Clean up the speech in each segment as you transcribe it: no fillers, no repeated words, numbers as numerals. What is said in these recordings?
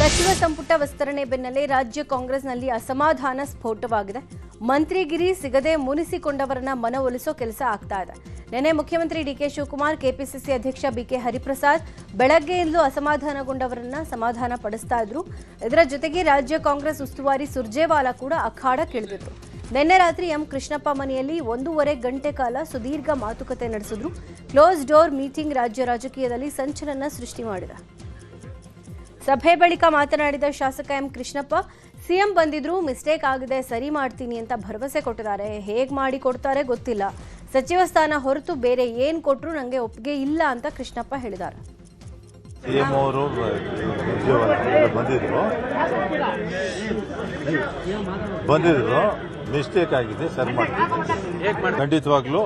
ಸಚಿವ ಸಂಪುಟ ವಿಸ್ತರಣೆ ಬೆನ್ನಲ್ಲೇ ರಾಜ್ಯ ಕಾಂಗ್ರೆಸ್ನಲ್ಲಿ ಅಸಮಾಧಾನ ಸ್ಫೋಟವಾಗಿದೆ. ಮಂತ್ರಿಗಿರಿ ಸಿಗದೆ ಮುನಿಸಿಕೊಂಡವರನ್ನ ಮನವೊಲಿಸೋ ಕೆಲಸ ಆಗ್ತಾ ಇದೆ. ನಿನ್ನೆ ಮುಖ್ಯಮಂತ್ರಿ ಡಿಕೆ ಶಿವಕುಮಾರ್, ಕೆಪಿಸಿಸಿ ಅಧ್ಯಕ್ಷ ಬಿಕೆ ಹರಿಪ್ರಸಾದ್ ಬೆಳಗ್ಗೆಯಿಂದಲೂ ಅಸಮಾಧಾನಗೊಂಡವರನ್ನ ಸಮಾಧಾನ ಪಡಿಸ್ತಾ ಇದ್ರು. ಇದರ ಜೊತೆಗೆ ರಾಜ್ಯ ಕಾಂಗ್ರೆಸ್ ಉಸ್ತುವಾರಿ ಸುರ್ಜೇವಾಲಾ ಕೂಡ ಅಖಾಡಕ್ಕಿಳಿದಿದ್ರು. ನಿನ್ನೆ ರಾತ್ರಿ ಎಂ ಕೃಷ್ಣಪ್ಪ ಮನೆಯಲ್ಲಿ 1.5 ಗಂಟೆ ಕಾಲ ಸುದೀರ್ಘ ಮಾತುಕತೆ ನಡೆಸಿದ್ರು. ಕ್ಲೋಸ್ ಡೋರ್ ಮೀಟಿಂಗ್ ರಾಜ್ಯ ರಾಜಕೀಯದಲ್ಲಿ ಸಂಚಲನ ಸೃಷ್ಟಿ ಮಾಡಿದೆ. ಸಭೆ ಬಳಿಕ ಮಾತನಾಡಿದ ಶಾಸಕ ಎಂ ಕೃಷ್ಣಪ್ಪ, ಸಿಎಂ ಬಂದಿದ್ರು, ಮಿಸ್ಟೇಕ್ ಆಗಿದೆ, ಸರಿ ಮಾಡ್ತೀನಿ ಅಂತ ಭರವಸೆ ಕೊಟ್ಟಿದ್ದಾರೆ. ಹೇಗೆ ಮಾಡಿ ಕೊಡ್ತಾರೆ ಗೊತ್ತಿಲ್ಲ. ಸಚಿವ ಸ್ಥಾನ ಹೊರತು ಬೇರೆ ಏನ್ ಕೊಟ್ಟರು ನನಗೆ ಒಪ್ಪಿಗೆ ಇಲ್ಲ ಅಂತ ಕೃಷ್ಣಪ್ಪ ಹೇಳಿದ್ದಾರೆ. ಸಿಎಂ ಅವರು ಬಂದಿದ್ರು, ಮಿಸ್ಟೇಕ್ ಆಗಿದೆ, ಸರಿ ಮಾಡ್ತೀವಿ. ಖಂಡಿತವಾಗ್ಲೂ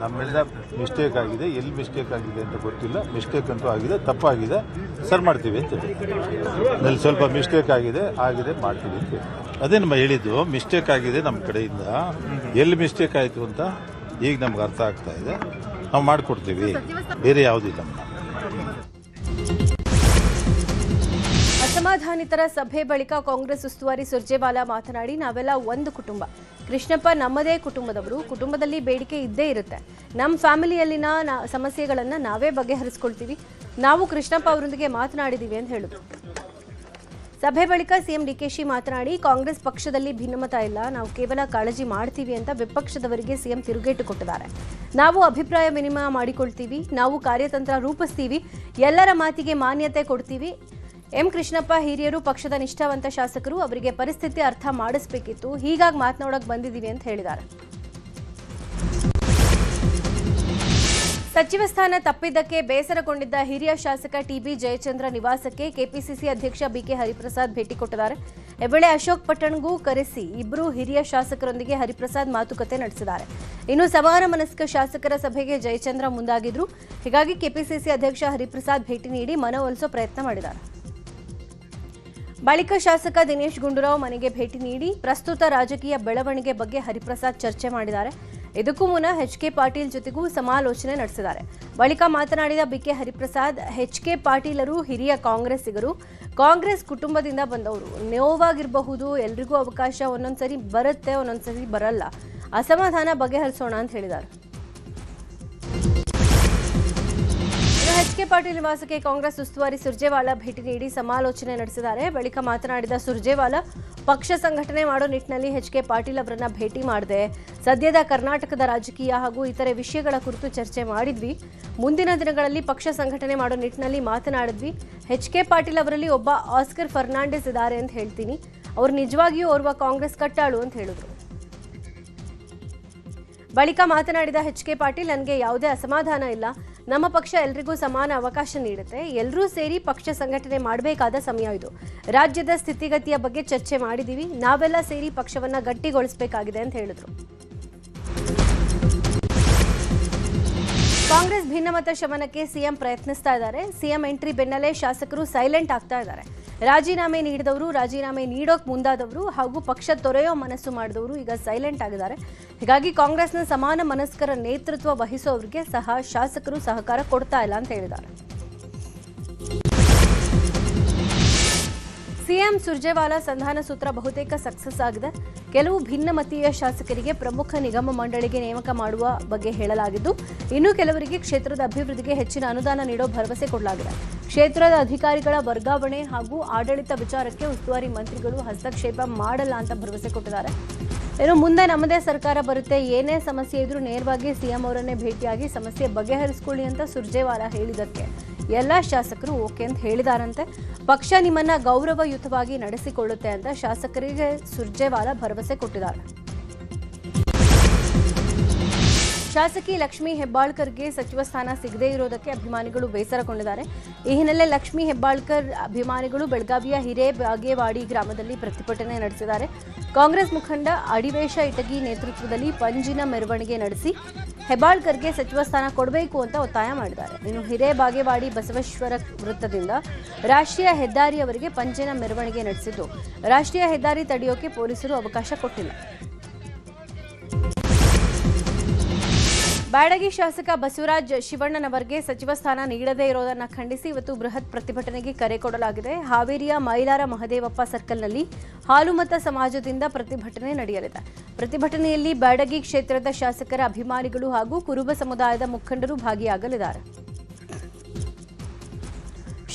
ನಮ್ಮೆಲ್ಲ ಮಿಸ್ಟೇಕ್ ಆಗಿದೆ. ಎಲ್ಲಿ ಮಿಸ್ಟೇಕ್ ಆಗಿದೆ ಅಂತ ಗೊತ್ತಿಲ್ಲ. ಮಿಸ್ಟೇಕ್ ಅಂತೂ ಆಗಿದೆ, ತಪ್ಪಾಗಿದೆ, ಸರಿ ಮಾಡ್ತೀವಿ ಅಂತ ಹೇಳಿ. ಸ್ವಲ್ಪ ಮಿಸ್ಟೇಕ್ ಆಗಿದೆ ಮಾಡ್ತೀವಿ ಅಂತ ಹೇಳಿ. ಅದೇ ನಮ್ಮ ಹೇಳಿದ್ದು, ಮಿಸ್ಟೇಕ್ ಆಗಿದೆ ನಮ್ಮ ಕಡೆಯಿಂದ. ಎಲ್ಲಿ ಮಿಸ್ಟೇಕ್ ಆಯಿತು ಅಂತ ಈಗ ನಮ್ಗೆ ಅರ್ಥ ಆಗ್ತಾ ಇದೆ. ನಾವು ಮಾಡಿಕೊಡ್ತೀವಿ, ಬೇರೆ ಯಾವುದಿಲ್ಲ. ಅಸಮಾಧಾನಿತರ ಸಭೆ ಬಳಿಕ ಕಾಂಗ್ರೆಸ್ ಉಸ್ತುವಾರಿ ಸುರ್ಜೇವಾಲಾ ಮಾತನಾಡಿ, ನಾವೆಲ್ಲ ಒಂದು ಕುಟುಂಬ. ಕೃಷ್ಣಪ್ಪ ನಮ್ಮದೇ ಕುಟುಂಬದವರು. ಕುಟುಂಬದಲ್ಲಿ ಬೇಡಿಕೆ ಇದ್ದೇ ಇರುತ್ತೆ. ನಮ್ಮ ಫ್ಯಾಮಿಲಿಯಲ್ಲಿನ ಸಮಸ್ಯೆಗಳನ್ನು ನಾವೇ ಬಗೆಹರಿಸ್ಕೊಳ್ತೀವಿ. ನಾವು ಕೃಷ್ಣಪ್ಪ ಅವರೊಂದಿಗೆ ಮಾತನಾಡಿದ್ದೀವಿ ಅಂತ ಹೇಳಿದ್ರು. ಸಭೆ ಬಳಿಕ ಸಿಎಂ ಡಿಕೆಶಿ ಮಾತನಾಡಿ, ಕಾಂಗ್ರೆಸ್ ಪಕ್ಷದಲ್ಲಿ ಭಿನ್ನಮತ ಇಲ್ಲ, ನಾವು ಕೇವಲ ಕಾಳಜಿ ಮಾಡ್ತೀವಿ ಅಂತ ವಿಪಕ್ಷದವರಿಗೆ ಸಿಎಂ ತಿರುಗೇಟು ಕೊಟ್ಟಿದ್ದಾರೆ. ನಾವು ಅಭಿಪ್ರಾಯ ವಿನಿಮಯ ಮಾಡಿಕೊಳ್ತೀವಿ, ನಾವು ಕಾರ್ಯತಂತ್ರ ರೂಪಿಸ್ತೀವಿ, ಎಲ್ಲರ ಮಾತಿಗೆ ಮಾನ್ಯತೆ ಕೊಡ್ತೀವಿ. ಎಂ ಕೃಷ್ಣಪ್ಪ ಹಿರಿಯರು, ಪಕ್ಷದ ನಿಷ್ಠಾವಂತ ಶಾಸಕರು, ಅವರಿಗೆ ಪರಿಸ್ಥಿತಿ ಅರ್ಥ ಮಾಡಿಸಬೇಕಿತ್ತು, ಹೀಗಾಗಿ ಮಾತನಾಡೋಕೆ ಬಂದಿದ್ದೀವಿ ಅಂತ ಹೇಳಿದ್ದಾರೆ. ಸಚಿವ ಸ್ಥಾನ ತಪ್ಪಿದ್ದಕ್ಕೆ ಬೇಸರಗೊಂಡಿದ್ದ ಹಿರಿಯ ಶಾಸಕ ಟಿಬಿ ಜಯಚಂದ್ರ ನಿವಾಸಕ್ಕೆ ಕೆಪಿಸಿಸಿ ಅಧ್ಯಕ್ಷ ಬಿಕೆ ಹರಿಪ್ರಸಾದ್ ಭೇಟಿ ಕೊಟ್ಟಿದ್ದಾರೆ. ಹೆಬ್ಬಳ್ಳಿ ಅಶೋಕ್ ಪಟ್ಟಣ್ಗೂ ಕರೆಸಿ ಇಬ್ಬರು ಹಿರಿಯ ಶಾಸಕರೊಂದಿಗೆ ಹರಿಪ್ರಸಾದ್ ಮಾತುಕತೆ ನಡೆಸಿದ್ದಾರೆ. ಇನ್ನು ಸಮಾನ ಮನಸ್ಕ ಶಾಸಕರ ಸಭೆಗೆ ಜಯಚಂದ್ರ ಮುಂದಾಗಿದ್ರು. ಹೀಗಾಗಿ ಕೆಪಿಸಿಸಿ ಅಧ್ಯಕ್ಷ ಹರಿಪ್ರಸಾದ್ ಭೇಟಿ ನೀಡಿ ಮನವೊಲಿಸೋ ಪ್ರಯತ್ನ ಮಾಡಿದ್ದಾರೆ. ಬಳಿಕ ಶಾಸಕ ದಿನೇಶ್ ಗುಂಡೂರಾವ್ ಮನೆಗೆ ಭೇಟಿ ನೀಡಿ ಪ್ರಸ್ತುತ ರಾಜಕೀಯ ಬೆಳವಣಿಗೆ ಬಗ್ಗೆ ಹರಿಪ್ರಸಾದ್ ಚರ್ಚೆ ಮಾಡಿದ್ದಾರೆ. ಇದಕ್ಕೂ ಮುನ್ನ ಎಚ್.ಕೆ. ಪಾಟೀಲ್ ಜೊತೆಗೂ ಸಮಾಲೋಚನೆ ನಡೆಸಿದ್ದಾರೆ. ಬಳಿಕ ಮಾತನಾಡಿದ ಬಿಕೆ ಹರಿಪ್ರಸಾದ್, ಎಚ್.ಕೆ. ಪಾಟೀಲರು ಹಿರಿಯ ಕಾಂಗ್ರೆಸ್ಸಿಗರು, ಕಾಂಗ್ರೆಸ್ ಕುಟುಂಬದಿಂದ ಬಂದವರು. ನೋವಾಗಿರಬಹುದು, ಎಲ್ರಿಗೂ ಅವಕಾಶ ಒಂದೊಂದ್ಸರಿ ಬರುತ್ತೆ, ಒಂದೊಂದ್ಸರಿ ಬರಲ್ಲ. ಅಸಮಾಧಾನ ಬಗೆಹರಿಸೋಣ ಅಂತ ಹೇಳಿದ್ದಾರೆ. ಎಚ್.ಕೆ. ಪಾಟೀಲ್ ನಿವಾಸಕ್ಕೆ ಕಾಂಗ್ರೆಸ್ ಉಸ್ತುವಾರಿ ಸುರ್ಜೇವಾಲಾ ಭೇಟಿ ನೀಡಿ ಸಮಾಲೋಚನೆ ನಡೆಸಿದ್ದಾರೆ. ಬಳಿಕ ಮಾತನಾಡಿದ ಸುರ್ಜೇವಾಲಾ, ಪಕ್ಷ ಸಂಘಟನೆ ಮಾಡೋ ನಿಟ್ಟಿನಲ್ಲಿ ಎಚ್.ಕೆ. ಪಾಟೀಲ್ ಅವರನ್ನ ಭೇಟಿ ಮಾಡಿದೆ. ಸದ್ಯದ ಕರ್ನಾಟಕದ ರಾಜಕೀಯ ಹಾಗೂ ಇತರೆ ವಿಷಯಗಳ ಕುರಿತು ಚರ್ಚೆ ಮಾಡಿದ್ವಿ. ಮುಂದಿನ ದಿನಗಳಲ್ಲಿ ಪಕ್ಷ ಸಂಘಟನೆ ಮಾಡೋ ನಿಟ್ಟಿನಲ್ಲಿ ಮಾತನಾಡಿದ್ವಿ. ಎಚ್.ಕೆ. ಪಾಟೀಲ್ ಅವರಲ್ಲಿ ಒಬ್ಬ ಆಸ್ಕರ್ ಫರ್ನಾಂಡಿಸ್ ಇದ್ದಾರೆ ಅಂತ ಹೇಳ್ತೀನಿ. ಅವರು ನಿಜವಾಗಿಯೂ ಓರ್ವ ಕಾಂಗ್ರೆಸ್ ಕಟ್ಟಾಳು ಅಂತ ಹೇಳಿದ್ರು. ಬಳಿಕ ಮಾತನಾಡಿದ ಎಚ್.ಕೆ. ಪಾಟೀಲ್, ನನಗೆ ಯಾವುದೇ ಅಸಮಾಧಾನ ಇಲ್ಲ. ನಮ್ಮ ಪಕ್ಷ ಎಲ್ರಿಗೂ ಸಮಾನ ಅವಕಾಶ ನೀಡುತ್ತೆ. ಎಲ್ಲರೂ ಸೇರಿ ಪಕ್ಷ ಸಂಘಟನೆ ಮಾಡಬೇಕಾದ ಸಮಯ ಇದು. ರಾಜ್ಯದ ಸ್ಥಿತಿಗತಿಯ ಬಗ್ಗೆ ಚರ್ಚೆ ಮಾಡಿದ್ದೀವಿ. ನಾವೆಲ್ಲ ಸೇರಿ ಪಕ್ಷವನ್ನ ಗಟ್ಟಿಗೊಳಿಸಬೇಕಾಗಿದೆ ಅಂತ ಹೇಳಿದ್ರು. ಕಾಂಗ್ರೆಸ್ ಭಿನ್ನಮತ ಶಮನಕ್ಕೆ ಸಿಎಂ ಪ್ರಯತ್ನಿಸ್ತಾ ಇದ್ದಾರೆ. ಸಿಎಂ ಎಂಟ್ರಿ ಬೆನ್ನಲ್ಲೇ ಶಾಸಕರು ಸೈಲೆಂಟ್ ಆಗ್ತಾ ಇದ್ದಾರೆ. ರಾಜೀನಾಮೆ ನೀಡಿದವರು, ರಾಜೀನಾಮೆ ನೀಡೋಕೆ ಮುಂದಾದವರು ಹಾಗೂ ಪಕ್ಷ ತೊರೆಯೋ ಮನಸ್ಸು ಮಾಡಿದವರು ಈಗ ಸೈಲೆಂಟ್ ಆಗಿದ್ದಾರೆ. ಹೀಗಾಗಿ ಕಾಂಗ್ರೆಸ್ನ ಸಮಾನ ಮನಸ್ಕರ ನೇತೃತ್ವ ವಹಿಸೋರಿಗೆ ಸಹ ಶಾಸಕರು ಸಹಕಾರ ಕೊಡ್ತಾ ಇಲ್ಲ ಅಂತ ಹೇಳಿದ್ದಾರೆ. ಸಿಎಂ ಸುರ್ಜೇವಾಲಾ ಸಂಧಾನ ಸೂತ್ರ ಬಹುತೇಕ ಸಕ್ಸಸ್ ಆಗಿದೆ. ಕೆಲವು ಭಿನ್ನಮತೀಯ ಶಾಸಕರಿಗೆ ಪ್ರಮುಖ ನಿಗಮ ಮಂಡಳಿಗೆ ನೇಮಕ ಮಾಡುವ ಬಗ್ಗೆ ಹೇಳಲಾಗಿದ್ದು, ಇನ್ನು ಕೆಲವರಿಗೆ ಕ್ಷೇತ್ರದ ಅಭಿವೃದ್ಧಿಗೆ ಹೆಚ್ಚಿನ ಅನುದಾನ ನೀಡೋ ಭರವಸೆ ಕೊಡಲಾಗಿದೆ. ಕ್ಷೇತ್ರದ ಅಧಿಕಾರಿಗಳ ವರ್ಗಾವಣೆ ಹಾಗೂ ಆಡಳಿತ ವಿಚಾರಕ್ಕೆ ಉಸ್ತುವಾರಿ ಮಂತ್ರಿಗಳು ಹಸ್ತಕ್ಷೇಪ ಮಾಡಲ್ಲ ಅಂತ ಭರವಸೆ ಕೊಟ್ಟಿದ್ದಾರೆ. ಇನ್ನು ಮುಂದೆ ನಮ್ಮದೇ ಸರ್ಕಾರ ಬರುತ್ತೆ, ಏನೇ ಸಮಸ್ಯೆ ಇದ್ರೂ ನೇರವಾಗಿ ಸಿಎಂ ಅವರನ್ನೇ ಭೇಟಿಯಾಗಿ ಸಮಸ್ಯೆ ಬಗೆಹರಿಸಿಕೊಳ್ಳಿ ಅಂತ ಸುರ್ಜೇವಾಲಾ ಹೇಳಿದ್ದಕ್ಕೆ ಎಲ್ಲ ಶಾಸಕರು ಓಕೆ ಅಂತ ಹೇಳಿದಾರಂತೆ. ಪಕ್ಷ ನಿಮ್ಮನ್ನ ಗೌರವಯುತವಾಗಿ ನಡೆಸಿಕೊಳ್ಳುತ್ತೆ ಅಂತ ಶಾಸಕರಿಗೆ ಸುರ್ಜೇವಾಲಾ ಭರವಸೆ ಕೊಟ್ಟಿದ್ದಾರೆ. ಶಾಸಕಿ ಲಕ್ಷ್ಮೀ ಹೆಬ್ಬಾಳ್ಕರ್ಗೆ ಸಚಿವ ಸ್ಥಾನ ಸಿಗದೇ ಇರೋದಕ್ಕೆ ಅಭಿಮಾನಿಗಳು ಬೇಸರಗೊಂಡಿದ್ದಾರೆ. ಈ ಹಿನ್ನೆಲೆ ಲಕ್ಷ್ಮೀ ಹೆಬ್ಬಾಳ್ಕರ್ ಅಭಿಮಾನಿಗಳು ಬೆಳಗಾವಿಯ ಹಿರೇಬಾಗೇವಾಡಿ ಗ್ರಾಮದಲ್ಲಿ ಪ್ರತಿಭಟನೆ ನಡೆಸಿದ್ದಾರೆ. ಕಾಂಗ್ರೆಸ್ ಮುಖಂಡ ಅಡಿವೇಶ ಇಟಗಿ ನೇತೃತ್ವದಲ್ಲಿ ಪಂಜಿನ ಮೆರವಣಿಗೆ ನಡೆಸಿ ಹೆಬ್ಬಾಳ್ಕರ್ಗೆ ಸಚಿವ ಸ್ಥಾನ ಕೊಡಬೇಕು ಅಂತ ಒತ್ತಾಯ ಮಾಡಿದ್ದಾರೆ. ಇನ್ನು ಹಿರೇಬಾಗೇವಾಡಿ ಬಸವೇಶ್ವರ ವೃತ್ತದಿಂದ ರಾಷ್ಟ್ರೀಯ ಹೆದ್ದಾರಿಯವರೆಗೆ ಪಂಜಿನ ಮೆರವಣಿಗೆ ನಡೆಸಿದ್ದು, ರಾಷ್ಟ್ರೀಯ ಹೆದ್ದಾರಿ ತಡೆಯೋಕೆ ಪೊಲೀಸರು ಅವಕಾಶ ಕೊಟ್ಟಿಲ್ಲ. ಬ್ಯಾಡಗಿ ಶಾಸಕ ಬಸವರಾಜ ಶಿವಣ್ಣನವರಿಗೆ ಸಚಿವ ಸ್ಥಾನ ನೀಡದೇ ಇರೋದನ್ನು ಖಂಡಿಸಿ ಇವತ್ತು ಬೃಹತ್ ಪ್ರತಿಭಟನೆಗೆ ಕರೆ ಕೊಡಲಾಗಿದೆ. ಹಾವೇರಿಯ ಮೈಲಾರ ಮಹದೇವಪ್ಪ ಸರ್ಕಲ್ನಲ್ಲಿ ಹಾಲುಮತ ಸಮಾಜದಿಂದ ಪ್ರತಿಭಟನೆ ನಡೆಯಲಿದೆ. ಪ್ರತಿಭಟನೆಯಲ್ಲಿ ಬ್ಯಾಡಗಿ ಕ್ಷೇತ್ರದ ಶಾಸಕರ ಅಭಿಮಾನಿಗಳು ಹಾಗೂ ಕುರುಬ ಸಮುದಾಯದ ಮುಖಂಡರು ಭಾಗಿಯಾಗಲಿದ್ದಾರೆ.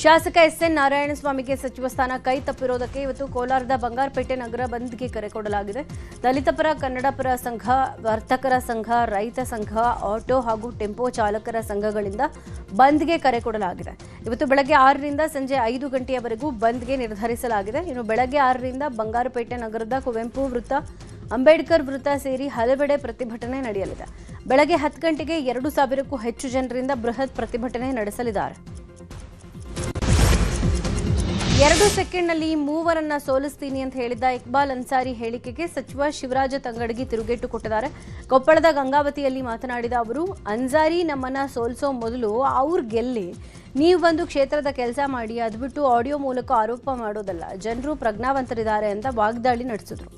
ಶಾಸಕ ಎಸ್ಎನ್ ನಾರಾಯಣಸ್ವಾಮಿಗೆ ಸಚಿವ ಸ್ಥಾನ ಕೈ ತಪ್ಪಿರೋದಕ್ಕೆ ಇವತ್ತು ಕೋಲಾರದ ಬಂಗಾರಪೇಟೆ ನಗರ ಬಂದ್ಗೆ ಕರೆ ಕೊಡಲಾಗಿದೆ. ದಲಿತ ಪರ, ಕನ್ನಡ ಪರ ಸಂಘ, ವರ್ತಕರ ಸಂಘ, ರೈತ ಸಂಘ, ಆಟೋ ಹಾಗೂ ಟೆಂಪೋ ಚಾಲಕರ ಸಂಘಗಳಿಂದ ಬಂದ್ಗೆ ಕರೆ ಕೊಡಲಾಗಿದೆ. ಇವತ್ತು ಬೆಳಗ್ಗೆ 6ರಿಂದ ಸಂಜೆ 5 ಗಂಟೆಯವರೆಗೂ ಬಂದ್ಗೆ ನಿರ್ಧರಿಸಲಾಗಿದೆ. ಇನ್ನು ಬೆಳಗ್ಗೆ 6ರಿಂದ ಬಂಗಾರಪೇಟೆ ನಗರದ ಕುವೆಂಪು ವೃತ್ತ, ಅಂಬೇಡ್ಕರ್ ವೃತ್ತ ಸೇರಿ ಹಲವೆಡೆ ಪ್ರತಿಭಟನೆ ನಡೆಯಲಿದೆ. ಬೆಳಗ್ಗೆ 10 ಗಂಟೆಗೆ 2,000ಕ್ಕೂ ಹೆಚ್ಚು ಜನರಿಂದ ಬೃಹತ್ ಪ್ರತಿಭಟನೆ ನಡೆಸಲಿದ್ದಾರೆ. 2 ಸೆಕೆಂಡ್ನಲ್ಲಿ 3 ಸೋಲಿಸ್ತೀನಿ ಅಂತ ಹೇಳಿದ್ದ ಇಕ್ಬಾಲ್ ಅನ್ಸಾರಿ ಹೇಳಿಕೆಗೆ ಸಚಿವ ಶಿವರಾಜ ತಂಗಡಗಿ ತಿರುಗೇಟು ಕೊಟ್ಟಿದ್ದಾರೆ. ಕೊಪ್ಪಳದ ಗಂಗಾವತಿಯಲ್ಲಿ ಮಾತನಾಡಿದ ಅವರು, ಅನ್ಸಾರಿ ನಮ್ಮನ್ನ ಸೋಲಿಸೋ ಮೊದಲು ಅವ್ರು ಗೆಲ್ಲಿ, ನೀವು ಬಂದು ಕ್ಷೇತ್ರದ ಕೆಲಸ ಮಾಡಿ, ಅದು ಬಿಟ್ಟು ಆಡಿಯೋ ಮೂಲಕ ಆರೋಪ ಮಾಡೋದಲ್ಲ. ಜನರು ಪ್ರಜ್ಞಾವಂತರಿದ್ದಾರೆ ಅಂತ ವಾಗ್ದಾಳಿ ನಡೆಸಿದ್ರು.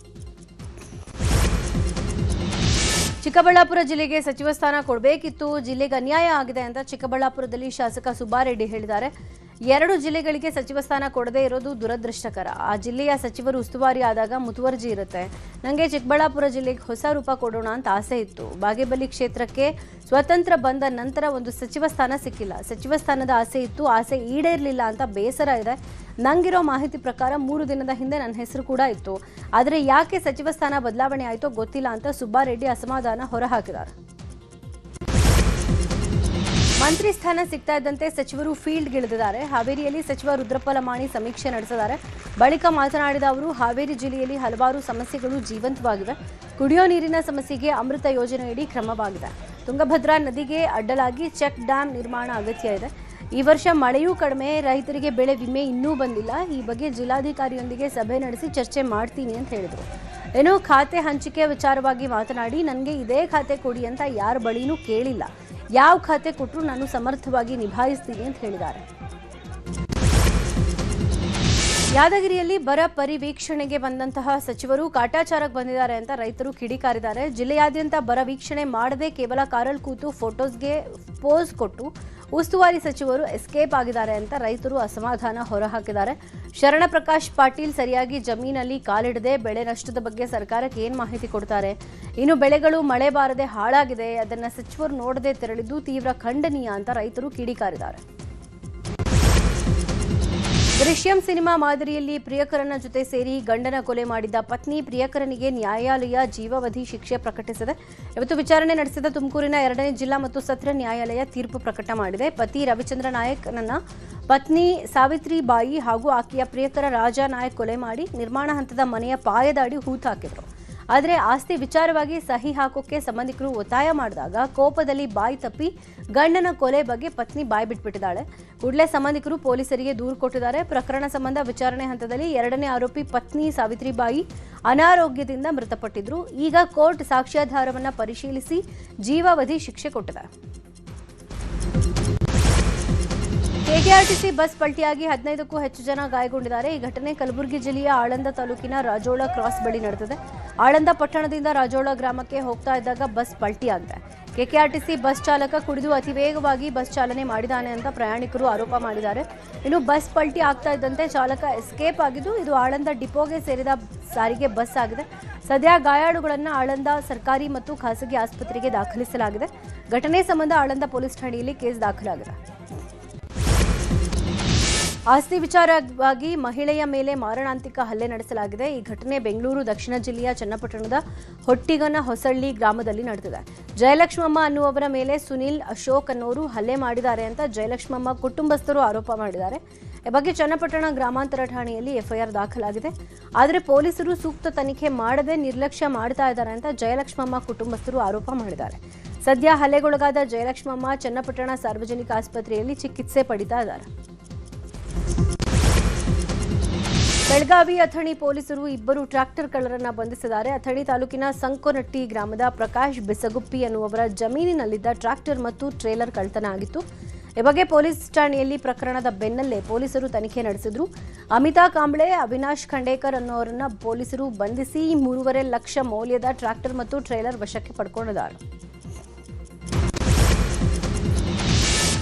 ಚಿಕ್ಕಬಳ್ಳಾಪುರ ಜಿಲ್ಲೆಗೆ ಸಚಿವ ಸ್ಥಾನ ಕೊಡಬೇಕಿತ್ತು, ಜಿಲ್ಲೆಗೆ ಅನ್ಯಾಯ ಆಗಿದೆ ಅಂತ ಚಿಕ್ಕಬಳ್ಳಾಪುರದಲ್ಲಿ ಶಾಸಕ ಸುಬ್ಬಾರೆಡ್ಡಿ ಹೇಳಿದ್ದಾರೆ. 2 ಜಿಲ್ಲೆಗಳಿಗೆ ಸಚಿವ ಸ್ಥಾನ ಕೊಡದೇ ಇರೋದು ದುರದೃಷ್ಟಕರ. ಆ ಜಿಲ್ಲೆಯ ಸಚಿವರು ಉಸ್ತುವಾರಿ ಆದಾಗ ಮುತುವರ್ಜಿ ಇರುತ್ತೆ. ನನಗೆ ಚಿಕ್ಕಬಳ್ಳಾಪುರ ಜಿಲ್ಲೆಗೆ ಹೊಸ ರೂಪ ಕೊಡೋಣ ಅಂತ ಆಸೆ ಇತ್ತು. ಬಾಗೇಬಲಿ ಕ್ಷೇತ್ರಕ್ಕೆ ಸ್ವತಂತ್ರ ಬಂದ ನಂತರ ಒಂದು ಸಚಿವ ಸ್ಥಾನ ಸಿಕ್ಕಿಲ್ಲ. ಸಚಿವ ಸ್ಥಾನದ ಆಸೆ ಇತ್ತು, ಆಸೆ ಈಡೇರಲಿಲ್ಲ ಅಂತ ಬೇಸರ ಇದೆ. ನಂಗಿರೋ ಮಾಹಿತಿ ಪ್ರಕಾರ 3 ದಿನದ ಹಿಂದೆ ನನ್ನ ಹೆಸರು ಕೂಡ ಇತ್ತು. ಆದರೆ ಯಾಕೆ ಸಚಿವ ಸ್ಥಾನ ಬದಲಾವಣೆ ಆಯಿತೋ ಗೊತ್ತಿಲ್ಲ ಅಂತ ಸುಬ್ಬಾರೆಡ್ಡಿ ಅಸಮಾಧಾನ ಹೊರಹಾಕಿದ್ದಾರೆ. ಮಂತ್ರಿ ಸ್ಥಾನ ಸಿಗ್ತಾ ಇದ್ದಂತೆ ಸಚಿವರು ಫೀಲ್ಡ್ಗಿಳಿದಿದ್ದಾರೆ. ಹಾವೇರಿಯಲ್ಲಿ ಸಚಿವ ರುದ್ರಪ್ಪ ಲಮಾಣಿ ಸಮೀಕ್ಷೆ ನಡೆಸಿದ್ದಾರೆ. ಬಳಿಕ ಮಾತನಾಡಿದ ಅವರು, ಹಾವೇರಿ ಜಿಲ್ಲೆಯಲ್ಲಿ ಹಲವಾರು ಸಮಸ್ಯೆಗಳು ಜೀವಂತವಾಗಿವೆ. ಕುಡಿಯೋ ನೀರಿನ ಸಮಸ್ಯೆಗೆ ಅಮೃತ ಯೋಜನೆಯಡಿ ಕ್ರಮವಾಗಿದೆ. ತುಂಗಭದ್ರಾ ನದಿಗೆ ಅಡ್ಡಲಾಗಿ ಚೆಕ್ ಡ್ಯಾಂ ನಿರ್ಮಾಣ ಅಗತ್ಯ ಇದೆ. ಈ ವರ್ಷ ಮಳೆಯೂ ಕಡಿಮೆ, ರೈತರಿಗೆ ಬೆಳೆ ವಿಮೆ ಇನ್ನೂ ಬಂದಿಲ್ಲ. ಈ ಬಗ್ಗೆ ಜಿಲ್ಲಾಧಿಕಾರಿಯೊಂದಿಗೆ ಸಭೆ ನಡೆಸಿ ಚರ್ಚೆ ಮಾಡ್ತೀನಿ ಅಂತ ಹೇಳಿದರು. ಏನೋ ಖಾತೆ ಹಂಚಿಕೆ ವಿಚಾರವಾಗಿ ಮಾತನಾಡಿ, ನನಗೆ ಇದೇ ಖಾತೆ ಕೊಡಿ ಅಂತ ಯಾರ ಬಳಿನೂ ಕೇಳಿಲ್ಲ. ಯಾವ ಖಾತೆ ಕೊಟ್ಟರು ನಾನು ಸಮರ್ಥವಾಗಿ ನಿಭಾಯಿಸ್ತೀನಿ ಅಂತ ಹೇಳಿದ್ದಾರೆ. ಯಾದಗಿರಿಯಲ್ಲಿ ಬರ ಪರಿವೀಕ್ಷಣೆಗೆ ಬಂದಂತಹ ಸಚಿವರು ಕಾಟಾಚಾರಕ್ಕೆ ಬಂದಿದ್ದಾರೆ ಅಂತ ರೈತರು ಕಿಡಿಕಾರಿದ್ದಾರೆ. ಜಿಲ್ಲೆಯಾದ್ಯಂತ ಬರ ವೀಕ್ಷಣೆ ಮಾಡದೆ ಕೇವಲ ಕಾರಲ್ಲಿ ಕೂತು ಫೋಟೋಸ್ಗೆ ಪೋಸ್ ಕೊಟ್ಟು ಉಸ್ತುವಾರಿ ಸಚಿವರು ಎಸ್ಕೇಪ್ ಆಗಿದ್ದಾರೆ ಅಂತ ರೈತರು ಅಸಮಾಧಾನ ಹೊರಹಾಕಿದ್ದಾರೆ. ಶರಣ ಪ್ರಕಾಶ್ ಪಾಟೀಲ್ ಸರಿಯಾಗಿ ಜಮೀನಲ್ಲಿ ಕಾಲಿಡದೆ ಬೆಳೆ ನಷ್ಟದ ಬಗ್ಗೆ ಸರ್ಕಾರಕ್ಕೆ ಏನು ಮಾಹಿತಿ ಕೊಡ್ತಾರೆ? ಇನ್ನು ಬೆಳೆಗಳು ಮಳೆ ಬಾರದೆ ಹಾಳಾಗಿದೆ, ಅದನ್ನ ಸಚಿವರು ನೋಡದೆ ತೆರಳಿದ್ದು ತೀವ್ರ ಖಂಡನೀಯ ಅಂತ ರೈತರು ಕಿಡಿಕಾರಿದ್ದಾರೆ. ದೃಶ್ಯಂ ಸಿನಿಮಾ ಮಾದರಿಯಲ್ಲಿ ಪ್ರಿಯಕರನ ಜೊತೆ ಸೇರಿ ಗಂಡನ ಕೊಲೆ ಮಾಡಿದ್ದ ಪತ್ನಿ ಪ್ರಿಯಕರನಿಗೆ ನ್ಯಾಯಾಲಯ ಜೀವಾವಧಿ ಶಿಕ್ಷೆ ಪ್ರಕಟಿಸಿದೆ. ಇವತ್ತು ವಿಚಾರಣೆ ನಡೆಸಿದ ತುಮಕೂರಿನ 2ನೇ ಜಿಲ್ಲಾ ಮತ್ತು ಸತ್ರ ನ್ಯಾಯಾಲಯ ತೀರ್ಪು ಪ್ರಕಟ ಮಾಡಿದೆ. ಪತಿ ರವಿಚಂದ್ರ ನಾಯಕ್ನನ್ನ ಪತ್ನಿ ಸಾವಿತ್ರಿ ಬಾಯಿ ಹಾಗೂ ಆಕೆಯ ಪ್ರಿಯಕರ ರಾಜಾ ನಾಯಕ್ ಕೊಲೆ ಮಾಡಿ ನಿರ್ಮಾಣ ಹಂತದ ಮನೆಯ ಪಾಯದಾಡಿ ಹೂತಾಕಿದ್ರು. ಆದರೆ ಆಸ್ತಿ ವಿಚಾರವಾಗಿ ಸಹಿ ಹಾಕೋಕೆ ಸಂಬಂಧಿಕರು ಒತ್ತಾಯ ಮಾಡಿದಾಗ ಕೋಪದಲ್ಲಿ ಬಾಯಿ ತಪ್ಪಿ ಗಂಡನ ಕೊಲೆ ಬಗ್ಗೆ ಪತ್ನಿ ಬಾಯಿ ಬಿಟ್ಬಿಟ್ಟಿದ್ದಾಳೆ. ಕೂಡಲೇ ಸಂಬಂಧಿಕರು ಪೊಲೀಸರಿಗೆ ದೂರು ಕೊಟ್ಟಿದ್ದಾರೆ. ಪ್ರಕರಣ ಸಂಬಂಧ ವಿಚಾರಣೆ ಹಂತದಲ್ಲಿ 2ನೇ ಆರೋಪಿ ಪತ್ನಿ ಸಾವಿತ್ರಿ ಬಾಯಿ ಅನಾರೋಗ್ಯದಿಂದ ಮೃತಪಟ್ಟಿದ್ರು. ಈಗ ಕೋರ್ಟ್ ಸಾಕ್ಷ್ಯಾಧಾರವನ್ನು ಪರಿಶೀಲಿಸಿ ಜೀವಾವಧಿ ಶಿಕ್ಷೆ ಕೊಟ್ಟಿದೆ. ಕೆಕೆಆರ್ಟಿಸಿ ಬಸ್ ಪಲ್ಟಿಯಾಗಿ 15ಕ್ಕೂ ಹೆಚ್ಚು ಜನ ಗಾಯಗೊಂಡಿದ್ದಾರೆ. ಈ ಘಟನೆ ಕಲಬುರಗಿ ಜಿಲ್ಲೆಯ ಆಳಂದ ತಾಲೂಕಿನ ರಾಜೋಳ ಕ್ರಾಸ್ ಬಳಿ ನಡೆದಿದೆ. ಆಳಂದ ಪಟ್ಟಣದಿಂದ ರಾಜೋಳ ಗ್ರಾಮಕ್ಕೆ ಹೋಗ್ತಾ ಇದ್ದಾಗ ಬಸ್ ಪಲ್ಟಿಯಾಗಿದೆ. ಕೆಕೆಆರ್ಟಿಸಿ ಬಸ್ ಚಾಲಕ ಕುಡಿದು ಅತಿ ವೇಗವಾಗಿ ಬಸ್ ಚಾಲನೆ ಮಾಡಿದ್ದಾನೆ ಅಂತ ಪ್ರಯಾಣಿಕರು ಆರೋಪ ಮಾಡಿದ್ದಾರೆ. ಇನ್ನು ಬಸ್ ಪಲ್ಟಿ ಆಗ್ತಾ ಇದ್ದಂತೆ ಚಾಲಕ ಎಸ್ಕೇಪ್ ಆಗಿದ್ದು, ಇದು ಆಳಂದ ಡಿಪೋಗೆ ಸೇರಿದ ಸಾರಿಗೆ ಬಸ್ ಆಗಿದೆ. ಸದ್ಯ ಗಾಯಾಳುಗಳನ್ನು ಆಳಂದ ಸರ್ಕಾರಿ ಮತ್ತು ಖಾಸಗಿ ಆಸ್ಪತ್ರೆಗೆ ದಾಖಲಿಸಲಾಗಿದೆ. ಘಟನೆ ಸಂಬಂಧ ಆಳಂದ ಪೊಲೀಸ್ ಠಾಣೆಯಲ್ಲಿ ಕೇಸ್ ದಾಖಲಾಗಿದೆ. ಆಸ್ತಿ ವಿಚಾರವಾಗಿ ಮಹಿಳೆಯ ಮೇಲೆ ಮಾರಣಾಂತಿಕ ಹಲ್ಲೆ ನಡೆಸಲಾಗಿದೆ. ಈ ಘಟನೆ ಬೆಂಗಳೂರು ದಕ್ಷಿಣ ಜಿಲ್ಲೆಯ ಚನ್ನಪಟ್ಟಣದ ಹೊಟ್ಟಿಗನ ಹೊಸಳ್ಳಿ ಗ್ರಾಮದಲ್ಲಿ ನಡೆದಿದೆ. ಜಯಲಕ್ಷ್ಮಮ್ಮ ಅನ್ನುವವರ ಮೇಲೆ ಸುನಿಲ್ ಅಶೋಕ್ ಅನ್ನೋರು ಹಲ್ಲೆ ಮಾಡಿದ್ದಾರೆ ಅಂತ ಜಯಲಕ್ಷ್ಮಮ್ಮ ಕುಟುಂಬಸ್ಥರು ಆರೋಪ ಮಾಡಿದ್ದಾರೆ. ಈ ಬಗ್ಗೆ ಚನ್ನಪಟ್ಟಣ ಗ್ರಾಮಾಂತರ ಠಾಣೆಯಲ್ಲಿ ಎಫ್ಐಆರ್ ದಾಖಲಾಗಿದೆ. ಆದರೆ ಪೊಲೀಸರು ಸೂಕ್ತ ತನಿಖೆ ಮಾಡದೆ ನಿರ್ಲಕ್ಷ್ಯ ಮಾಡ್ತಾ ಇದ್ದಾರೆ ಅಂತ ಜಯಲಕ್ಷ್ಮಮ್ಮ ಕುಟುಂಬಸ್ಥರು ಆರೋಪ ಮಾಡಿದ್ದಾರೆ. ಸದ್ಯ ಹಲ್ಲೆಗೊಳಗಾದ ಜಯಲಕ್ಷ್ಮಮ್ಮ ಚನ್ನಪಟ್ಟಣ ಸಾರ್ವಜನಿಕ ಆಸ್ಪತ್ರೆಯಲ್ಲಿ ಚಿಕಿತ್ಸೆ ಪಡಿತಾ ಇದ್ದಾರೆ. ಬೆಳಗಾವಿ ಅಥಣಿ ಪೊಲೀಸರು 2 ಟ್ರ್ಯಾಕ್ಟರ್ ಕಳ್ಳರನ್ನ ಬಂಧಿಸಿದ್ದಾರೆ. ಅಥಣಿ ತಾಲೂಕಿನ ಸಂಕೋನಟ್ಟಿ ಗ್ರಾಮದ ಪ್ರಕಾಶ್ ಬೆಸಗುಪ್ಪಿ ಅನ್ನುವವರ ಜಮೀನಿನಲ್ಲಿದ್ದ ಟ್ರ್ಯಾಕ್ಟರ್ ಮತ್ತು ಟ್ರೇಲರ್ ಕಳ್ಳತನ ಆಗಿತ್ತು. ಈ ಬಗ್ಗೆ ಪೊಲೀಸ್ ಠಾಣೆಯಲ್ಲಿ ಪ್ರಕರಣದ ಬೆನ್ನಲ್ಲೇ ಪೊಲೀಸರು ತನಿಖೆ ನಡೆಸಿದ್ರು. ಅಮಿತಾ ಕಾಂಬ್ಳೆ, ಅವಿನಾಶ್ ಖಂಡೇಕರ್ ಅನ್ನೋರನ್ನ ಪೊಲೀಸರು ಬಂಧಿಸಿ 3.5 ಲಕ್ಷ ಮೌಲ್ಯದ ಟ್ರ್ಯಾಕ್ಟರ್ ಮತ್ತು ಟ್ರೇಲರ್ ವಶಕ್ಕೆ ಪಡ್ಕೊಂಡಿದ್ದಾರೆ.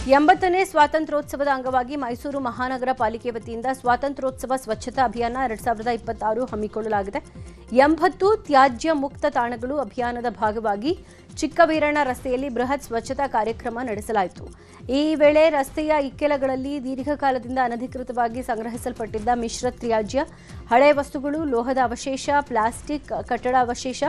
80ನೇ ಸ್ವಾತಂತ್ರ್ಯೋತ್ಸವದ ಅಂಗವಾಗಿ ಮೈಸೂರು ಮಹಾನಗರ ಪಾಲಿಕೆ ವತಿಯಿಂದ ಸ್ವಾತಂತ್ರ್ಯೋತ್ಸವ ಸ್ವಚ್ಛತಾ ಅಭಿಯಾನ 2026 ಹಮ್ಮಿಕೊಳ್ಳಲಾಗಿದೆ. 80 ತ್ಯಾಜ್ಯ ಮುಕ್ತ ತಾಣಗಳು ಅಭಿಯಾನದ ಭಾಗವಾಗಿ ಚಿಕ್ಕವೀರಣ್ಣ ರಸ್ತೆಯಲ್ಲಿ ಬೃಹತ್ ಸ್ವಚ್ಛತಾ ಕಾರ್ಯಕ್ರಮ ನಡೆಸಲಾಯಿತು. ಈ ವೇಳೆ ರಸ್ತೆಯ ಇಕ್ಕೆಲಗಳಲ್ಲಿ ದೀರ್ಘಕಾಲದಿಂದ ಅನಧಿಕೃತವಾಗಿ ಸಂಗ್ರಹಿಸಲ್ಪಟ್ಟಿದ್ದ ಮಿಶ್ರ ತ್ಯಾಜ್ಯ, ಹಳೆ ವಸ್ತುಗಳು, ಲೋಹದ ಅವಶೇಷ, ಪ್ಲಾಸ್ಟಿಕ್, ಕಟ್ಟಡ ಅವಶೇಷ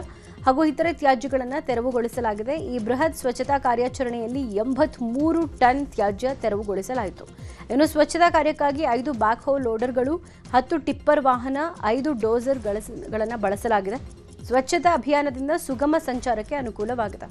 ಹಾಗೂ ಇತರೆ ತ್ಯಾಜ್ಯಗಳನ್ನು ತೆರವುಗೊಳಿಸಲಾಗಿದೆ. ಈ ಬೃಹತ್ ಸ್ವಚ್ಛತಾ ಕಾರ್ಯಾಚರಣೆಯಲ್ಲಿ 83 ಟನ್ ತ್ಯಾಜ್ಯ ತೆರವುಗೊಳಿಸಲಾಯಿತು. ಇನ್ನು ಸ್ವಚ್ಛತಾ ಕಾರ್ಯಕ್ಕಾಗಿ 5 ಬ್ಯಾಕ್ ಹೋ ಲೋಡರ್ಗಳು, 10 ಟಿಪ್ಪರ್ ವಾಹನ, 5 ಡೋಸರ್ಗಳನ್ನು ಬಳಸಲಾಗಿದೆ. ಸ್ವಚ್ಛತಾ ಅಭಿಯಾನದಿಂದ ಸುಗಮ ಸಂಚಾರಕ್ಕೆ ಅನುಕೂಲವಾಗಿದೆ.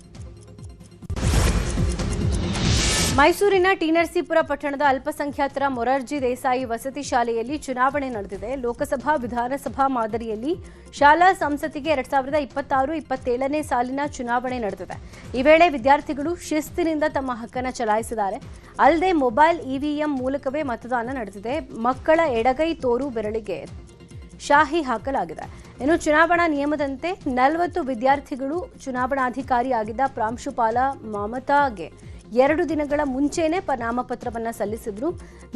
ಮೈಸೂರಿನ ಟಿ ನರಸೀಪುರ ಪಟ್ಟಣದ ಅಲ್ಪಸಂಖ್ಯಾತರ ಮೊರಾರ್ಜಿ ದೇಸಾಯಿ ವಸತಿ ಶಾಲೆಯಲ್ಲಿ ಚುನಾವಣೆ ನಡೆದಿದೆ. ಲೋಕಸಭಾ ವಿಧಾನಸಭಾ ಮಾದರಿಯಲ್ಲಿ ಶಾಲಾ ಸಂಸತ್ತಿಗೆ 2026-27ನೇ ಸಾಲಿನ ಚುನಾವಣೆ ನಡೆದಿದೆ. ಈ ವೇಳೆ ವಿದ್ಯಾರ್ಥಿಗಳು ಶಿಸ್ತಿನಿಂದ ತಮ್ಮ ಹಕ್ಕನ್ನು ಚಲಾಯಿಸಿದ್ದಾರೆ. ಅಲ್ಲದೆ ಮೊಬೈಲ್ ಇವಿಎಂ ಮೂಲಕವೇ ಮತದಾನ ನಡೆದಿದೆ. ಮಕ್ಕಳ ಎಡಗೈ ತೋರು ಬೆರಳಿಗೆ ಶಾಹಿ ಹಾಕಲಾಗಿದೆ. ಇನ್ನು ಚುನಾವಣಾ ನಿಯಮದಂತೆ 40 ವಿದ್ಯಾರ್ಥಿಗಳು ಚುನಾವಣಾಧಿಕಾರಿಯಾಗಿದ್ದ ಪ್ರಾಂಶುಪಾಲ ಮಮತಾಗೆ 2 ದಿನಗಳ ಮುಂಚೆನೇ ನಾಮಪತ್ರವನ್ನು ಸಲ್ಲಿಸಿದ್ರು.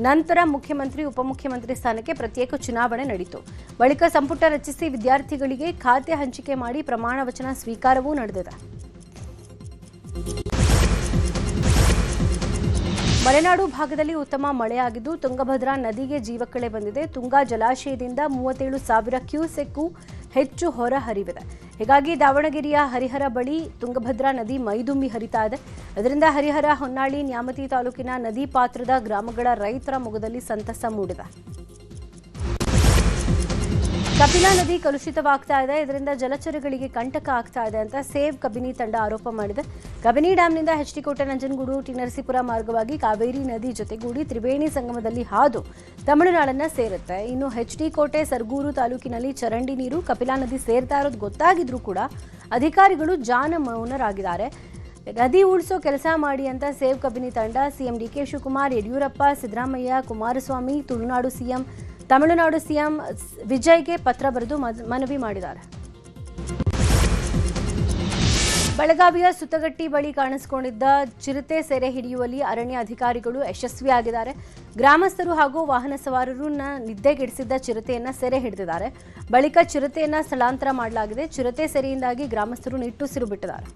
ನಂತರ ಮುಖ್ಯಮಂತ್ರಿ, ಉಪಮುಖ್ಯಮಂತ್ರಿ ಸ್ಥಾನಕ್ಕೆ ಪ್ರತ್ಯೇಕ ಚುನಾವಣೆ ನಡೆಯಿತು. ಬಳಿಕ ಸಂಪುಟ ರಚಿಸಿ ವಿದ್ಯಾರ್ಥಿಗಳಿಗೆ ಖಾತೆ ಹಂಚಿಕೆ ಮಾಡಿ ಪ್ರಮಾಣ ವಚನ ಸ್ವೀಕಾರವೂ ನಡೆದಿದೆ. ಮಲೆನಾಡು ಭಾಗದಲ್ಲಿ ಉತ್ತಮ ಮಳೆಯಾಗಿದ್ದು ತುಂಗಭದ್ರಾ ನದಿಗೆ ಜೀವಕಳೆ ಬಂದಿದೆ. ತುಂಗಾ ಜಲಾಶಯದಿಂದ 37,000 ಕ್ಯೂಸೆಕ್ಗೂ ಹೆಚ್ಚು ಹೊರ ಹರಿವಿದೆ. ಹೀಗಾಗಿ ದಾವಣಗೆರೆಯ ಹರಿಹರ ಬಳಿ ತುಂಗಭದ್ರಾ ನದಿ ಮೈದುಂಬಿ ಹರಿತಾ ಇದೆ. ಇದರಿಂದ ಹರಿಹರ, ಹೊನ್ನಾಳಿ, ನ್ಯಾಮತಿ ತಾಲೂಕಿನ ನದಿ ಪಾತ್ರದ ಗ್ರಾಮಗಳ ರೈತರ ಮೊಗದಲ್ಲಿ ಸಂತಸ ಮೂಡಿದೆ. ಕಪಿಲಾ ನದಿ ಕಲುಷಿತವಾಗ್ತಾ ಇದೆ. ಇದರಿಂದ ಜಲಚರಗಳಿಗೆ ಕಂಟಕ ಆಗ್ತಾ ಇದೆ ಅಂತ ಸೇವ್ ಕಬಿನಿ ತಂಡ ಆರೋಪ ಮಾಡಿದೆ. ಕಬಿನಿ ಡ್ಯಾಂನಿಂದ ಎಚ್ಡಿಕೋಟೆ, ನಂಜನಗೂಡು, ಟಿ ನರಸೀಪುರ ಮಾರ್ಗವಾಗಿ ಕಾವೇರಿ ನದಿ ಜೊತೆಗೂಡಿ ತ್ರಿವೇಣಿ ಸಂಗಮದಲ್ಲಿ ಹಾದು ತಮಿಳುನಾಡನ್ನ ಸೇರುತ್ತೆ. ಇನ್ನು ಎಚ್ಡಿಕೋಟೆ, ಸರಗೂರು ತಾಲೂಕಿನಲ್ಲಿ ಚರಂಡಿ ನೀರು ಕಪಿಲಾ ನದಿ ಸೇರ್ತಾ ಇರೋದು ಗೊತ್ತಾಗಿದ್ರೂ ಕೂಡ ಅಧಿಕಾರಿಗಳು ಜಾನ ಮೌನರಾಗಿದ್ದಾರೆ. ನದಿ ಉಳಿಸೋ ಕೆಲಸ ಮಾಡಿ ಅಂತ ಸೇವ್ ಕಬಿನಿ ತಂಡ CM DK Shivakumar, Yediyurappa, Siddaramaiah, Kumaraswamy, Tamil Nadu CM ವಿಜಯ್ಗೆ ಪತ್ರ ಬರೆದು ಮನವಿ ಮಾಡಿದ್ದಾರೆ. ಬೆಳಗಾವಿಯ ಸುತ್ತಗಟ್ಟಿ ಬಳಿ ಕಾಣಿಸಿಕೊಂಡಿದ್ದ ಚಿರತೆ ಸೆರೆ ಹಿಡಿಯುವಲ್ಲಿ ಅರಣ್ಯ ಅಧಿಕಾರಿಗಳು ಯಶಸ್ವಿಯಾಗಿದ್ದಾರೆ. ಗ್ರಾಮಸ್ಥರು ಹಾಗೂ ವಾಹನ ಸವಾರರನ್ನ ನಿದ್ದೆಗೆಡಿಸಿದ್ದ ಚಿರತೆಯನ್ನ ಸೆರೆ ಹಿಡಿದಿದ್ದಾರೆ. ಬಳಿಕ ಚಿರತೆಯನ್ನ ಸ್ಥಳಾಂತರ ಮಾಡಲಾಗಿದೆ. ಚಿರತೆ ಸೆರೆಯಿಂದಾಗಿ ಗ್ರಾಮಸ್ಥರು ನಿಟ್ಟುಸಿರು ಬಿಟ್ಟಿದ್ದಾರೆ.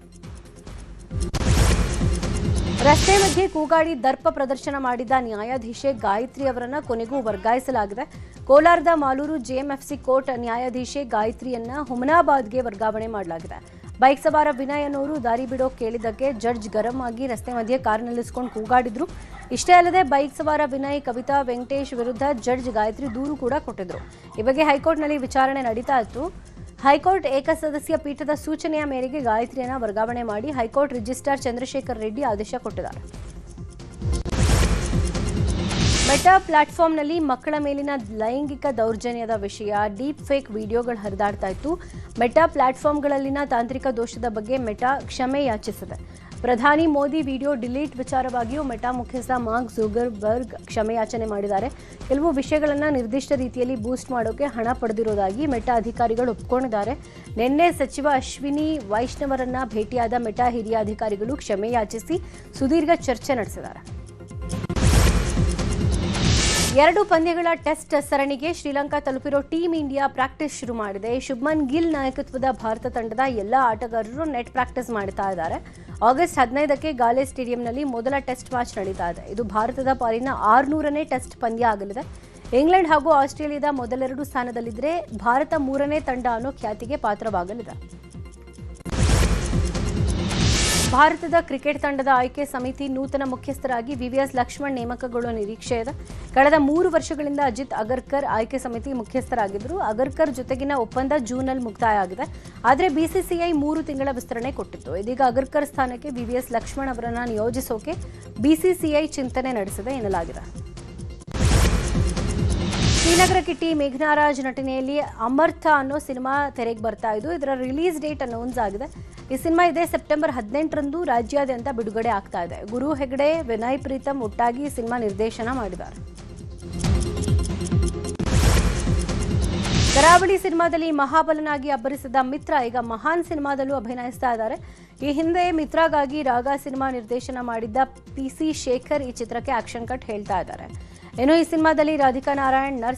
ರಸ್ತೆ ಮಧ್ಯೆ ಕೂಗಾಡಿ ದರ್ಪ ಪ್ರದರ್ಶನ ಮಾಡಿದ್ದ ನ್ಯಾಯಾಧೀಶೆ ಗಾಯತ್ರಿ ಅವರನ್ನ ಕೊನೆಗೂ ವರ್ಗಾಯಿಸಲಾಗಿದೆ. ಕೋಲಾರದ ಮಾಲೂರು ಜೆಎಂಎಫ್ಸಿ ಕೋರ್ಟ್ ನ್ಯಾಯಾಧೀಶೆ ಗಾಯತ್ರಿಯನ್ನ ಹುಮನಾಬಾದ್ಗೆ ವರ್ಗಾವಣೆ ಮಾಡಲಾಗಿದೆ. ಬೈಕ್ ಸವಾರ ವಿನಯ್ ಅನ್ನೋರು ದಾರಿ ಬಿಡೋ ಕೇಳಿದ್ದಕ್ಕೆ ಜಡ್ಜ್ ಗರಂ ಆಗಿ ರಸ್ತೆ ಮಧ್ಯೆ ಕಾರ್ ನಿಲ್ಲಿಸಿಕೊಂಡು ಕೂಗಾಡಿದ್ರು. ಇಷ್ಟೇ ಅಲ್ಲದೆ ಬೈಕ್ ಸವಾರ ವಿನಯ್, ಕವಿತಾ, ವೆಂಕಟೇಶ್ ವಿರುದ್ಧ ಜಡ್ಜ್ ಗಾಯತ್ರಿ ದೂರು ಕೂಡ ಕೊಟ್ಟಿದ್ರು. ಈ ಬಗ್ಗೆ ಹೈಕೋರ್ಟ್ನಲ್ಲಿ ವಿಚಾರಣೆ ನಡೀತಾ ಇತ್ತು. ಹೈಕೋರ್ಟ್ ಏಕಸದಸ್ಯ ಪೀಠದ ಸೂಚನೆಯ ಮೇರೆಗೆ ಗಾಯತ್ರಿಯನ್ನ ವರ್ಗಾವಣೆ ಮಾಡಿ ಹೈಕೋರ್ಟ್ ರಿಜಿಸ್ಟ್ರಾರ್ ಚಂದ್ರಶೇಖರ್ ರೆಡ್ಡಿ ಆದೇಶ ಕೊಟ್ಟಿದ್ದಾರೆ. ಮೆಟಾ ಪ್ಲಾಟ್ಫಾರ್ಮ್ನಲ್ಲಿ ಮಕ್ಕಳ ಮೇಲಿನ ಲೈಂಗಿಕ ದೌರ್ಜನ್ಯದ ವಿಷಯ ಡೀಪ್ ಫೇಕ್ ವಿಡಿಯೋಗಳು ಹರಿದಾಡ್ತಾ ಇತ್ತು. ಮೆಟಾ ಪ್ಲಾಟ್ಫಾರ್ಮ್ಗಳಲ್ಲಿನ ತಾಂತ್ರಿಕ ದೋಷದ ಬಗ್ಗೆ ಮೆಟಾ ಕ್ಷಮೆ ಯಾಚಿಸಿದೆ. ಪ್ರಧಾನಿ ಮೋದಿ ವಿಡಿಯೋ ಡಿಲೀಟ್ ವಿಚಾರವಾಗಿಯೂ ಮೆಟಾ ಮುಖ್ಯಸ್ಥ ಮಾರ್ಕ್ ಜುಕರ್ಬರ್ಗ್ ಕ್ಷಮೆಯಾಚನೆ ಮಾಡಿದ್ದಾರೆ. ಕೆಲವು ವಿಷಯಗಳನ್ನು ನಿರ್ದಿಷ್ಟ ರೀತಿಯಲ್ಲಿ ಬೂಸ್ಟ್ ಮಾಡೋಕೆ ಹಣ ಪಡೆದಿರೋದಾಗಿ ಮೆಟಾ ಅಧಿಕಾರಿಗಳು ಒಪ್ಪಿಕೊಂಡಿದ್ದಾರೆ. ನಿನ್ನೆ ಸಚಿವ ಅಶ್ವಿನಿ ವೈಷ್ಣವರನ್ನ ಭೇಟಿಯಾದ ಮೆಟಾ ಹಿರಿಯ ಅಧಿಕಾರಿಗಳು ಕ್ಷಮೆ ಯಾಚಿಸಿ ಸುದೀರ್ಘ ಚರ್ಚೆ ನಡೆಸಿದ್ದಾರೆ. 2 ಪಂದ್ಯಗಳ ಟೆಸ್ಟ್ ಸರಣಿಗೆ ಶ್ರೀಲಂಕಾ ತಲುಪಿರೋ ಟೀಂ ಇಂಡಿಯಾ ಪ್ರಾಕ್ಟೀಸ್ ಶುರು ಮಾಡಿದೆ. ಶುಭ್ಮನ್ ಗಿಲ್ ನಾಯಕತ್ವದ ಭಾರತ ತಂಡದ ಎಲ್ಲಾ ಆಟಗಾರರು ನೆಟ್ ಪ್ರಾಕ್ಟೀಸ್ ಮಾಡ್ತಾ ಇದ್ದಾರೆ. ಆಗಸ್ಟ್ 15ಕ್ಕೆ ಗಾಲೆ ಸ್ಟೇಡಿಯಂನಲ್ಲಿ ಮೊದಲ ಟೆಸ್ಟ್ ಮ್ಯಾಚ್ ನಡೀತಾ ಇದೆ. ಇದು ಭಾರತದ ಪಾಲಿನ 600ನೇ ಟೆಸ್ಟ್ ಪಂದ್ಯ ಆಗಲಿದೆ. ಇಂಗ್ಲೆಂಡ್ ಹಾಗೂ ಆಸ್ಟ್ರೇಲಿಯಾದ ಮೊದಲೆರಡು ಸ್ಥಾನದಲ್ಲಿದ್ದರೆ ಭಾರತ 3ನೇ ತಂಡ ಅನ್ನೋ ಖ್ಯಾತಿಗೆ ಪಾತ್ರವಾಗಲಿದೆ. ಭಾರತದ ಕ್ರಿಕೆಟ್ ತಂಡದ ಆಯ್ಕೆ ಸಮಿತಿ ನೂತನ ಮುಖ್ಯಸ್ಥರಾಗಿ ವಿವಿಎಸ್ ಲಕ್ಷ್ಮಣ್ ನೇಮಕಗೊಳ್ಳುವ ನಿರೀಕ್ಷೆ ಇದೆ. ಕಳೆದ 3 ವರ್ಷಗಳಿಂದ ಅಜಿತ್ ಅಗರ್ಕರ್ ಆಯ್ಕೆ ಸಮಿತಿ ಮುಖ್ಯಸ್ಥರಾಗಿದ್ದರು. ಅಗರ್ಕರ್ ಜೊತೆಗಿನ ಒಪ್ಪಂದ ಜೂನ್ನಲ್ಲಿ ಮುಕ್ತಾಯ ಆಗಿದೆ. ಆದರೆ ಬಿಸಿಸಿಐ 3 ತಿಂಗಳ ವಿಸ್ತರಣೆ ಕೊಟ್ಟಿತ್ತು. ಇದೀಗ ಅಗರ್ಕರ್ ಸ್ಥಾನಕ್ಕೆ ವಿವಿಎಸ್ ಲಕ್ಷ್ಮಣ್ ಅವರನ್ನು ನಿಯೋಜಿಸೋಕೆ ಬಿಸಿಸಿಐ ಚಿಂತನೆ ನಡೆಸಿದೆ ಎನ್ನಲಾಗಿದೆ. ಶ್ರೀನಗರ ಕಿಟ್ಟಿ ಮೇಘನಾರಾಜ್ ನಟನೆಯಲ್ಲಿ ಅಮರ್ಥ ಅನ್ನೋ ಸಿನಿಮಾ ತೆರೆಗೆ ಬರ್ತಾ ಇದ್ದು ಇದರ ರಿಲೀಸ್ ಡೇಟ್ ಅನೌನ್ಸ್ ಆಗಿದೆ. ಈ ಸಿನಿಮಾ ಇದೇ ಸೆಪ್ಟೆಂಬರ್ 18ರಂದು ರಾಜ್ಯಾದ್ಯಂತ ಬಿಡುಗಡೆ ಆಗ್ತಾ ಇದೆ. ಗುರು ಹೆಗ್ಡೆ, ವಿನಯ್ ಪ್ರೀತಮ್ ಒಟ್ಟಾಗಿ ಸಿನಿಮಾ ನಿರ್ದೇಶನ ಮಾಡಿದ್ದಾರೆ. ಕರಾವಳಿ ಸಿನಿಮಾದಲ್ಲಿ ಮಹಾಬಲನಾಗಿ ಅಬ್ಬರಿಸಿದ ಮಿತ್ರ ಈಗ ಮಹಾನ್ ಸಿನಿಮಾದಲ್ಲೂ ಅಭಿನಯಿಸ್ತಾ ಇದ್ದಾರೆ. ಈ ಹಿಂದೆ ಮಿತ್ರಗಾಗಿ ರಾಗ ಸಿನಿಮಾ ನಿರ್ದೇಶನ ಮಾಡಿದ್ದ PC ಶೇಖರ್ ಈ ಚಿತ್ರಕ್ಕೆ ಆಕ್ಷನ್ ಕಟ್ ಹೇಳ್ತಾ ಇದ್ದಾರೆ. ಇನ್ನು ಈ ಸಿನಿಮಾದಲ್ಲಿ ರಾಧಿಕಾ ನಾರಾಯಣ್ ನರ್ಸ್